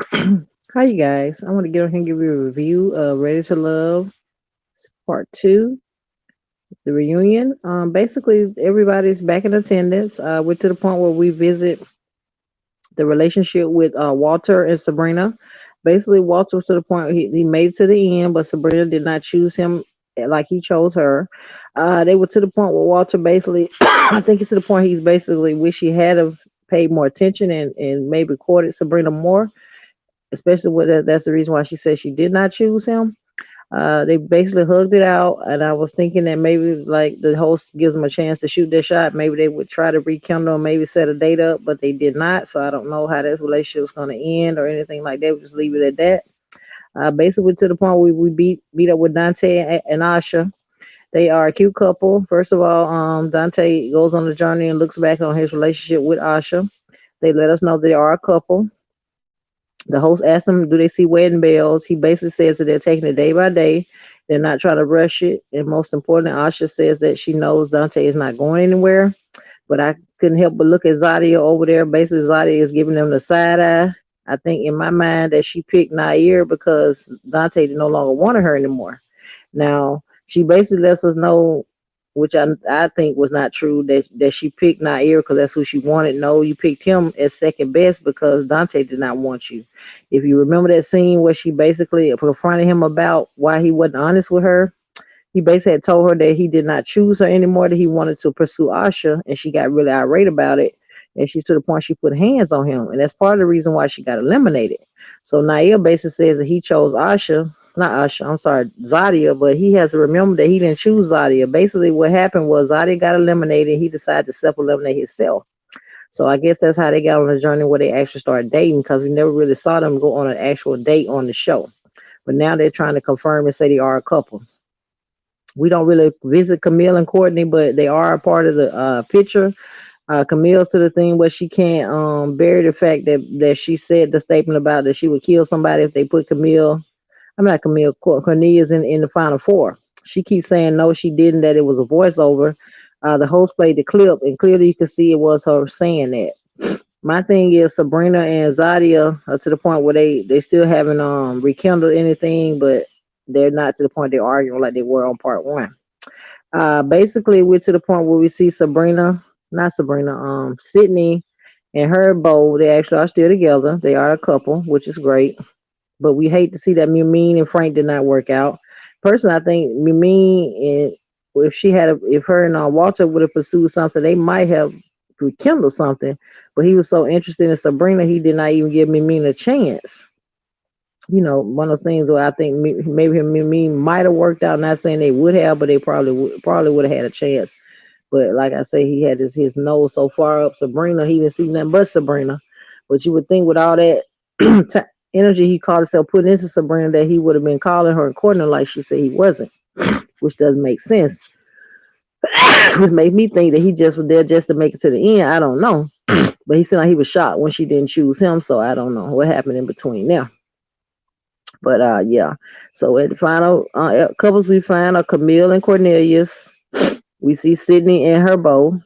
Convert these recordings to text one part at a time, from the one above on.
Hi, you guys. I want to get on here and give you a review of Ready to Love Part 2, the reunion. Basically, everybody's back in attendance. We're to the point where we visit the relationship with Walter and Sabrina. Basically, Walter was to the point where he made it to the end, but Sabrina did not choose him like he chose her. They were to the point where Walter basically, I think it's to the point he's basically wish he had have paid more attention and maybe courted Sabrina more, especially with that's the reason why she said she did not choose him. They basically hugged it out, and I was thinking that maybe like the host gives them a chance to shoot their shot. Maybe they would try to rekindle, and maybe set a date up, but they did not. So I don't know how this relationship is going to end or anything like that. We just leave it at that. Basically, to the point we beat up with Dante and Asha. They are a cute couple. First of all, Dante goes on the journey and looks back on his relationship with Asha. They let us know they are a couple. The host asked them, do they see wedding bells? He basically says that they're taking it day by day. They're not trying to rush it. And most importantly, Asha says that she knows Dante is not going anywhere. But I couldn't help but look at Zadia over there. Basically, Zadia is giving them the side eye. I think in my mind that she picked Nair because Dante no longer wanted her anymore. Now, she basically lets us know, which I think was not true, that she picked Nair because that's who she wanted. No, you picked him as second best because Dante did not want you. If you remember that scene where she basically confronted him about why he wasn't honest with her, he basically had told her that he did not choose her anymore, that he wanted to pursue Asha, and she got really irate about it. And she to the point she put hands on him, and that's part of the reason why she got eliminated. So Nair basically says that he chose Asha, not Asha, I'm sorry, Zadia, but he has to remember that he didn't choose Zadia. Basically, what happened was Zadia got eliminated. He decided to self-eliminate himself. So I guess that's how they got on a journey where they actually started dating because we never really saw them go on an actual date on the show. But now they're trying to confirm and say they are a couple. We don't really visit Camille and Courtney, but they are a part of the picture. Camille's to the thing where she can't bury the fact that she said the statement about that she would kill somebody if they put Camille. I'm not Camille. Cornelius in the final four. She keeps saying no, she didn't. That it was a voiceover. The host played the clip, and clearly you could see it was her saying that. My thing is Sabrina and Zadia are to the point where they still haven't rekindled anything, but they're not to the point they're arguing like they were on part one. Basically, we're to the point where we see Sabrina, not Sabrina, Sydney and her beau. They actually are still together. They are a couple, which is great. But we hate to see that Mimine and Frank did not work out. Personally, I think Mimine, if she had, if her and Walter would have pursued something, they might have rekindled something. But he was so interested in Sabrina, he did not even give Mimine a chance. One of those things where I think maybe him and me might have worked out. Not saying they would have, but they probably would have had a chance. But like I say, he had his nose so far up Sabrina, he didn't see nothing but Sabrina. But you would think with all that energy he called himself putting into Sabrina that he would have been calling her and courting her like she said he wasn't, which doesn't make sense. Which made me think that he just was there just to make it to the end. I don't know. But he said like he was shocked when she didn't choose him, so I don't know what happened in between there. But yeah. So at the final couples we find are Camille and Cornelius. We see Sydney and her beau.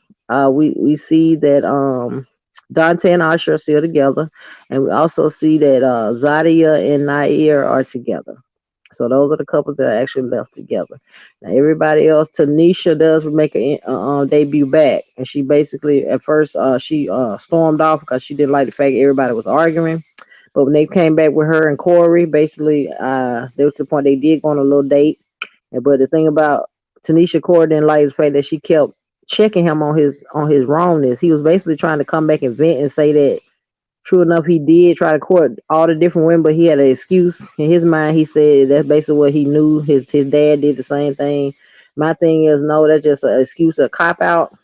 We see that Dante and Asha are still together, and we also see that Zadia and Nair are together. So those are the couples that are actually left together. Now everybody else, Tanisha does make a debut back, and she basically at first she stormed off because she didn't like the fact everybody was arguing. But when they came back with her and Corey, basically, there was the point they did go on a little date. But the thing about Tanisha Corey didn't like the fact that she kept checking him on his wrongness. He was basically trying to come back and vent and say that true enough he did try to court all the different women, but he had an excuse in his mind. He said that's basically what he knew. His dad did the same thing. My thing is no, that's just an excuse, a cop out.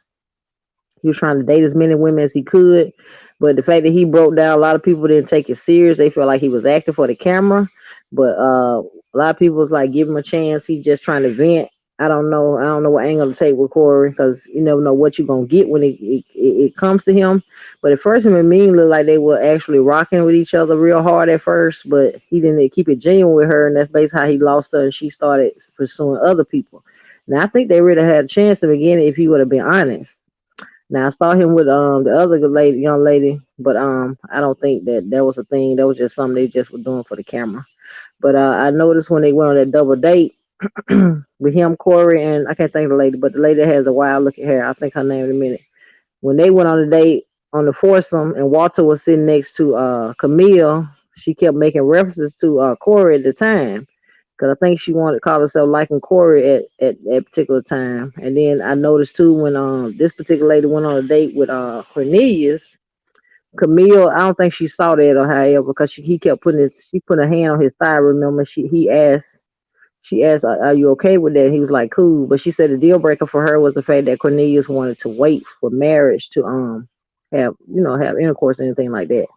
He was trying to date as many women as he could. But the fact that he broke down, a lot of people didn't take it serious. They felt like he was acting for the camera. But a lot of people was like, give him a chance. He just trying to vent. I don't know. I don't know what angle to take with Corey because you never know what you're gonna get when it comes to him. But at first, him and me looked like they were actually rocking with each other real hard at first. But he didn't keep it genuine with her, and that's basically how he lost her, and she started pursuing other people. Now I think they really had a chance to begin if he would have been honest. Now I saw him with the other good lady, young lady, but I don't think that was a thing. That was just something they just were doing for the camera. But I noticed when they went on that double date with him, Corey, and I can't think of the lady, but the lady that has the wild looking hair. I think her name in a minute. When they went on the date on the foursome, and Walter was sitting next to Camille, she kept making references to Corey at the time. Cause I think she wanted to call herself liking Corey at that particular time. And then I noticed too when this particular lady went on a date with Cornelius, Camille, I don't think she saw that or however, because he kept she put her hand on his thigh. Remember, she asked, "Are you okay with that?" He was like, "Cool," but she said the deal breaker for her was the fact that Cornelius wanted to wait for marriage to have have intercourse or anything like that.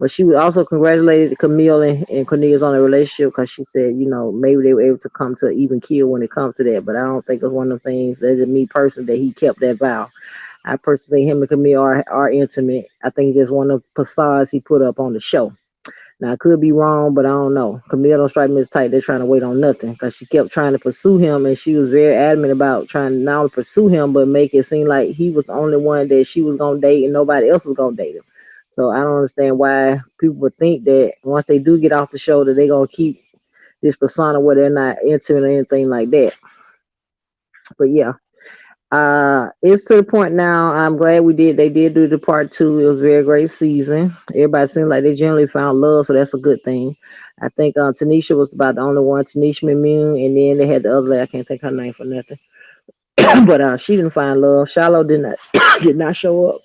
But she also congratulated Camille and Cornelius on their relationship because she said, maybe they were able to come to an even keel when it comes to that. But I don't think it's one of the things that is me personally that he kept that vow. I personally think him and Camille are intimate. I think it's one of the facades he put up on the show. Now I could be wrong, but I don't know. Camille don't strike me as tight. They're trying to wait on nothing because she kept trying to pursue him, and she was very adamant about trying to not only pursue him but make it seem like he was the only one that she was gonna date and nobody else was gonna date him. So I don't understand why people would think that once they do get off the show that they're gonna keep this persona where they're not intimate or anything like that. But yeah, it's to the point now. I'm glad they did do the part two. It was a very great season. Everybody seemed like they generally found love, so that's a good thing. I think Tanisha was about the only one, Tanisha Memune, and then they had the other lady. I can't think her name for nothing, but she didn't find love. Shiloh did not did not show up.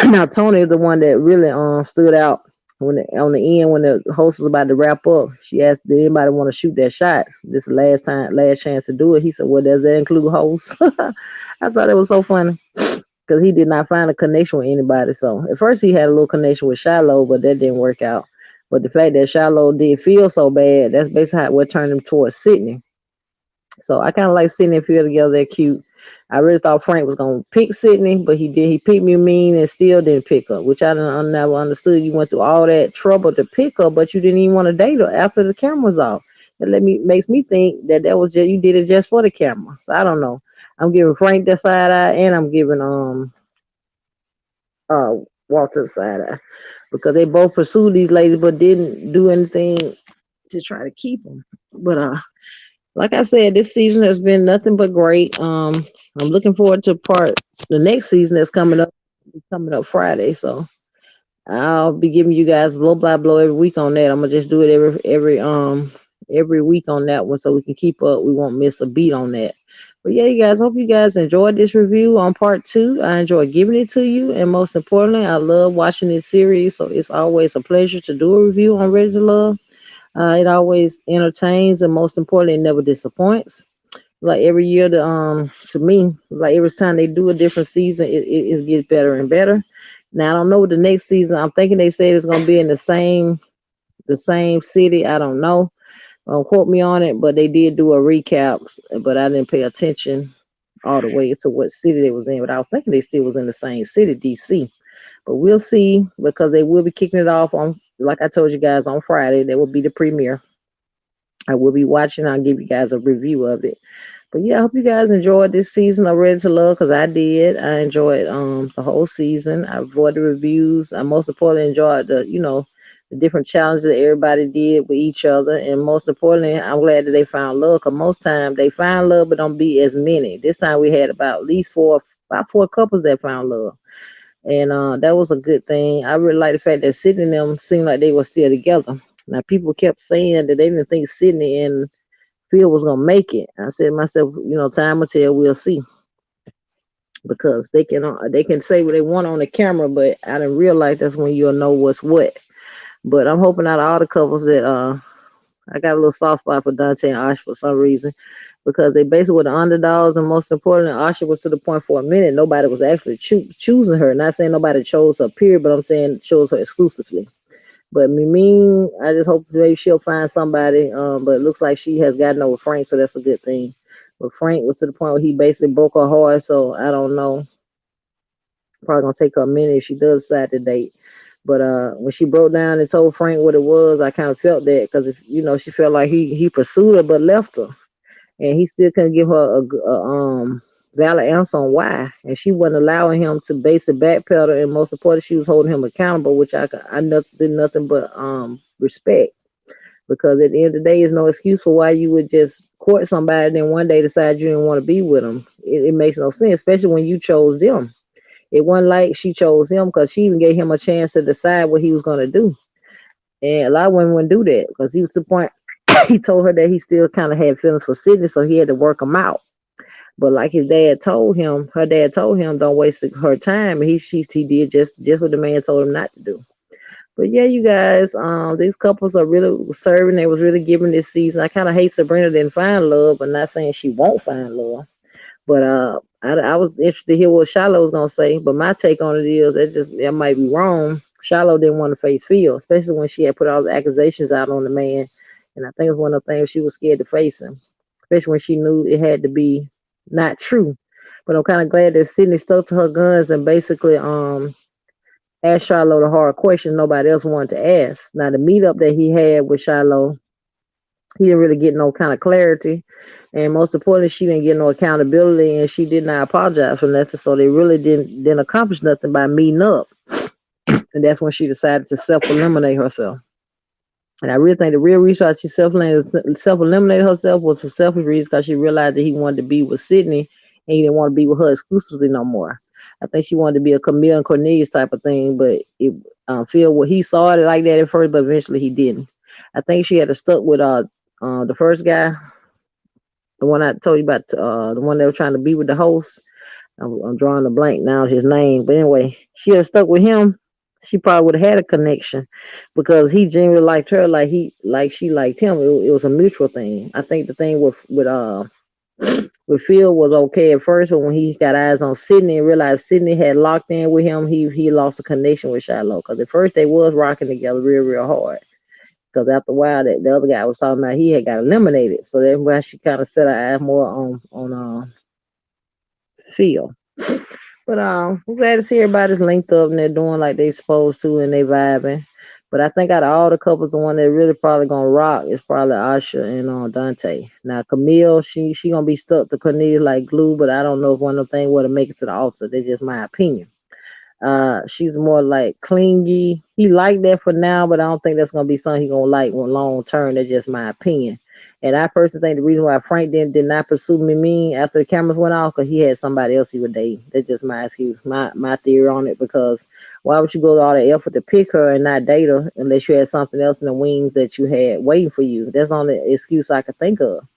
Now Tony is the one that really stood out on the end when the host was about to wrap up. She asked, "Did anybody want to shoot their shots? This last chance to do it." He said, "Well, does that include hosts?" I thought it was so funny because he did not find a connection with anybody. So at first he had a little connection with Shiloh, but that didn't work out. But the fact that Shiloh did feel so bad, that's basically what turned him towards Sydney. So I kind of like Sydney and Phil together. They're cute. I really thought Frank was gonna pick Sydney, but he did. He picked me mean and still didn't pick her, which never understood. You went through all that trouble to pick her, but you didn't even want to date her after the camera's off. It makes me think that was just you did it just for the camera. So I don't know. I'm giving Frank the side eye, and I'm giving uh Walter the side eye because they both pursued these ladies but didn't do anything to try to keep them. But like I said, this season has been nothing but great. I'm looking forward to the next season that's coming up Friday. So I'll be giving you guys blow by blow every week on that. I'm gonna just do it every week on that one so we can keep up. We won't miss a beat on that. But yeah, you guys, hope you guys enjoyed this review on part two. I enjoyed giving it to you, and most importantly, I love watching this series. So it's always a pleasure to do a review on Ready to Love. It always entertains, and most importantly, it never disappoints. Like every year, to me, like every time they do a different season, it gets better and better. Now I don't know what the next season. I'm thinking they said it's gonna be in the same city. I don't know. Don't quote me on it, but they did do a recap, but I didn't pay attention all the way to what city they was in. But I was thinking they still was in the same city, DC. But we'll see because they will be kicking it off on, like I told you guys, on Friday. That will be the premiere. I will be watching. I'll give you guys a review of it. But yeah, I hope you guys enjoyed this season of Ready to Love because I did. I enjoyed the whole season. I enjoyed the reviews. I most importantly enjoyed the different challenges that everybody did with each other. And most importantly, I'm glad that they found love because most times they find love but don't be as many. This time we had about at least about four couples that found love. And that was a good thing. I really like the fact that Sydney and them seemed like they were still together. Now people kept saying that they didn't think Sydney and Phil was gonna make it. I said to myself, time will tell. We'll see because they can say what they want on the camera, but I didn't realize that's when you'll know what's what. But I'm hoping out of all the couples that I got a little soft spot for Dante and Ash for some reason because they basically were the underdogs, and most importantly, Asha was to the point for a minute nobody was actually choosing her. Not saying nobody chose her, period, but I'm saying chose her exclusively. But Mimi, I just hope maybe she'll find somebody. But it looks like she has gotten over Frank, so that's a good thing. But Frank was to the point where he basically broke her heart, so I don't know. Probably gonna take her a minute if she does decide to date. But when she broke down and told Frank what it was, I kind of felt that because if she felt like he pursued her but left her, and he still couldn't give her a valid answer on why, and she wasn't allowing him to basic backpedal, and most importantly, she was holding him accountable, which I did nothing but respect, because at the end of the day, there's no excuse for why you would just court somebody and then one day decide you didn't want to be with them. It makes no sense, especially when you chose them. It wasn't like she chose him because she even gave him a chance to decide what he was going to do. And a lot of women wouldn't do that because he was to the point he told her that he still kind of had feelings for Sydney, so he had to work them out. But like his dad told him, her dad told him, don't waste her time. And he did just what the man told him not to do. But yeah, you guys, these couples are really serving. They was really giving this season. I kind of hate Sabrina didn't find love, but not saying she won't find love. But I was interested to hear what Shiloh was gonna say. But my take on it is that might be wrong. Shiloh didn't want to face Phil, especially when she had put all the accusations out on the man. And I think it was one of the things she was scared to face him, especially when she knew it had to be not true. But I'm kind of glad that Sydney stuck to her guns and basically asked Shiloh the hard question nobody else wanted to ask. Now the meetup that he had with Shiloh, he didn't really get no kind of clarity. And most importantly, she didn't get no accountability and she did not apologize for nothing. So they really didn't accomplish nothing by meeting up. And that's when she decided to self eliminate herself. And I really think the real reason why she self-eliminated herself was for selfish reasons because she realized that he wanted to be with Sydney and he didn't want to be with her exclusively no more. I think she wanted to be a Camille and Cornelius type of thing, but it Phil, what he saw it like that at first, but eventually he didn't. I think she had to stuck with the first guy, the one I told you about, the one that was trying to be with the host. I'm drawing a blank now his name, but anyway, she had stuck with him. She probably would have had a connection because he genuinely liked her, like she liked him. It was a mutual thing. I think the thing with Phil was okay at first, but when he got eyes on Sydney and realized Sydney had locked in with him, he lost a connection with Shiloh. Because at first they was rocking together real hard. Because after a while, that the other guy was talking about he had got eliminated, so that's why she kind of set her eyes more on Phil. But I'm glad to see everybody's linked up and they're doing like they supposed to and they vibing. But I think out of all the couples, the one that really probably gonna rock is probably Asha and Dante. Now Camille, she gonna be stuck to Cornelia like glue, but I don't know if one of them things will make it to the altar. That's just my opinion. She's more like clingy. He like that for now, but I don't think that's gonna be something he gonna like when long term. That's just my opinion. And I personally think the reason why Frank did not pursue me after the cameras went off because he had somebody else he would date. That's just my excuse, my theory on it. Because why would you go to all the effort to pick her and not date her unless you had something else in the wings that you had waiting for you? That's the only excuse I could think of.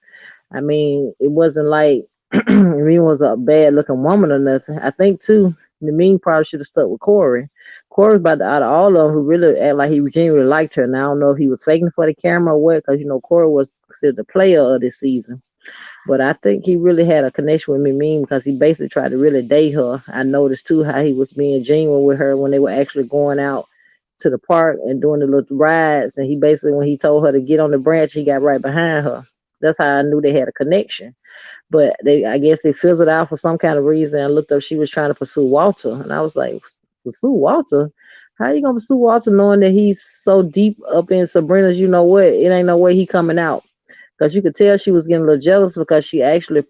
I mean, it wasn't like Reen was a bad looking woman or nothing. I think too, the mean probably should have stuck with Corey. Corey's about out of all of them who really act like he genuinely liked her. Now I don't know if he was faking for the camera or what, because Corey was considered the player of this season. But I think he really had a connection with Mimi because he basically tried to really date her. I noticed too how he was being genuine with her when they were actually going out to the park and doing the little rides. And he basically, when he told her to get on the branch, he got right behind her. That's how I knew they had a connection. But I guess they fizzled out for some kind of reason. I looked up, she was trying to pursue Walter, and I was like, pursue Walter? How you gonna pursue Walter knowing that he's so deep up in Sabrina's? You know what? It ain't no way he coming out. Because you could tell she was getting a little jealous because she actually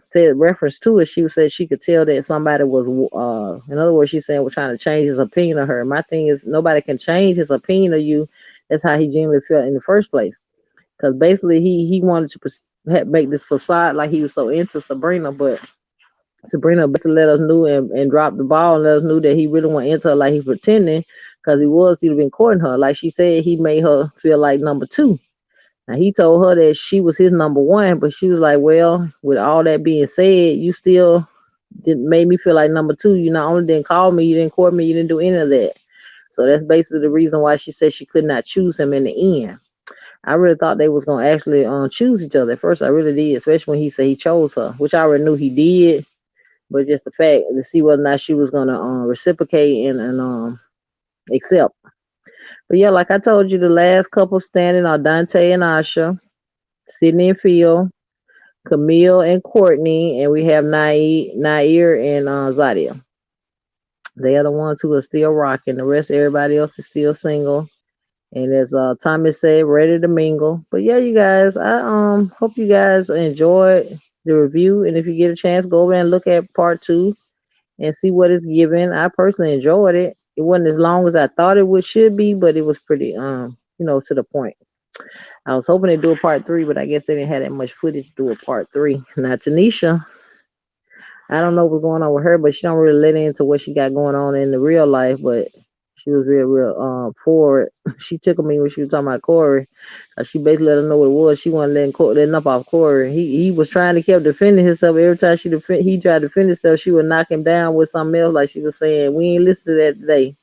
said reference to it. She said she could tell that somebody was, in other words, she's saying we're trying to change his opinion of her. My thing is nobody can change his opinion of you. That's how he genuinely felt in the first place. Because basically he wanted to make this facade like he was so into Sabrina, but Sabrina basically let us know and dropped the ball and let us know that he really wasn't into her like he pretending. Because he'd been courting her. Like she said, he made her feel like number two. Now he told her that she was his number one, but she was like, "Well, with all that being said, you still didn't made me feel like number two. You not only didn't call me, you didn't court me, you didn't do any of that." So that's basically the reason why she said she could not choose him in the end. I really thought they was gonna actually choose each other. At first, I really did, especially when he said he chose her, which I already knew he did. But just the fact to see whether or not she was gonna reciprocate and accept. But yeah, like I told you, the last couple standing are Dante and Asha, Sydney and Phil, Camille and Courtney, and we have Nair and Zadia. They are the ones who are still rocking. The rest, everybody else is still single. And as Tommy said, ready to mingle. But yeah, you guys, I hope you guys enjoyed the review. And if you get a chance, go over and look at part two and see what it's given. I personally enjoyed it. It wasn't as long as I thought it would should be, but it was pretty to the point. I was hoping to do a part three, but I guess they didn't have that much footage to do a part three. Now Tanisha, I don't know what's going on with her, but she don't really let into what she got going on in the real life. But she was real forward. She tickled me when she was talking about Corey. She basically let her know what it was. She wasn't letting up off Corey. He was trying to keep defending himself. Every time he tried to defend himself, she would knock him down with something else. Like she was saying, we ain't listened to that today.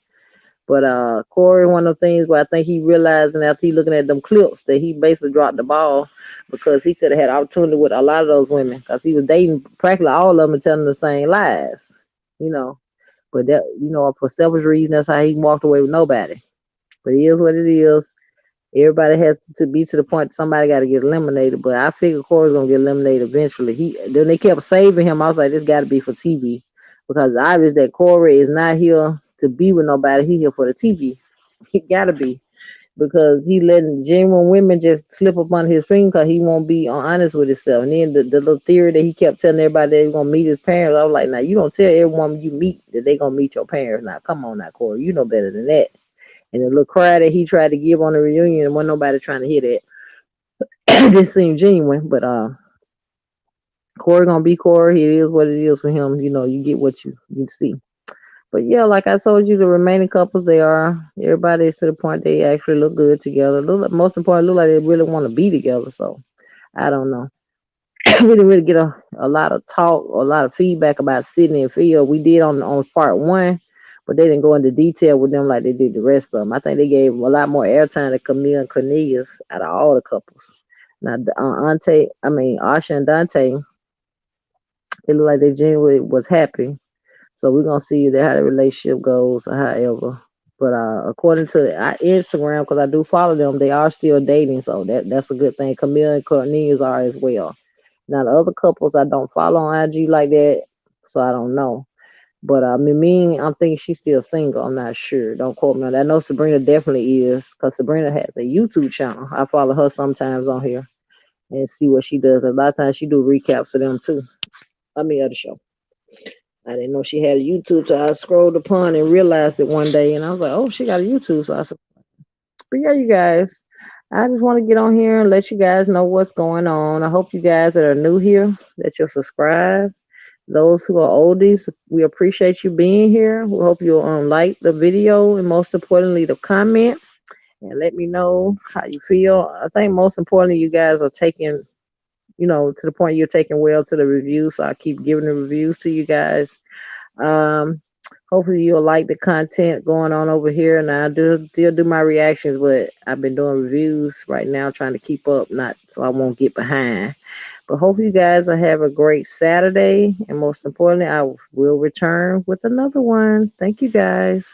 But Corey, one of the things where I think he realized, and after he looking at them clips, that he basically dropped the ball because he could have had opportunity with a lot of those women because he was dating practically all of them and telling the same lies, you know. But that, for selfish reasons, that's how he walked away with nobody. But it is what it is. Everybody has to be to the point somebody got to get eliminated. But I figured Corey's gonna get eliminated eventually. Then they kept saving him. I was like, this got to be for TV because it's obvious that Corey is not here to be with nobody. He here for the TV. He gotta be because he letting genuine women just slip up on his finger because he won't be honest with himself. And then the little theory that he kept telling everybody that he's gonna meet his parents. I was like, now you don't tell every woman you meet that they gonna meet your parents. Now come on, now Corey, you know better than that. And the little cry that he tried to give on the reunion, wasn't nobody trying to hear that. This seemed genuine, but Corey gonna be Corey. It is what it is for him. You get what you see. But yeah, like I told you, the remaining couples, they are everybody is to the point they actually look good together. Most important, look like they really want to be together. So I don't know. We didn't really get a lot of talk or a lot of feedback about Sydney and Phil. We did on part one, but they didn't go into detail with them like they did the rest of them. I think they gave a lot more airtime to Camille and Cornelius out of all the couples. Now, Asha and Dante, it looked like they genuinely was happy. So we're gonna see how the relationship goes, or however. But according to our Instagram, because I do follow them, they are still dating, so that's a good thing. Camille and Cornelius are as well. Now the other couples I don't follow on IG like that, so I don't know. But Mimi, I'm thinking she's still single. I'm not sure. Don't quote me on that. I know Sabrina definitely is, because Sabrina has a YouTube channel. I follow her sometimes on here and see what she does. A lot of times she do recaps of them too. Of the show. I didn't know she had a YouTube, so I scrolled upon and realized it one day, and I was like, "Oh, she got a YouTube." So I said, "But yeah, you guys, I just want to get on here and let you guys know what's going on. I hope you guys that are new here that you'll subscribe. Those who are oldies, we appreciate you being here. We hope you'll like the video and most importantly, the comment and let me know how you feel. I think most importantly, you guys are taking, to the point you're taking well to the reviews. So I keep giving the reviews to you guys. Um, Hopefully you'll like the content going on over here. And I do still do my reactions, but I've been doing reviews right now, trying to keep up, not so I won't get behind. But hope you guys will have a great Saturday. And most importantly, I will return with another one. Thank you guys.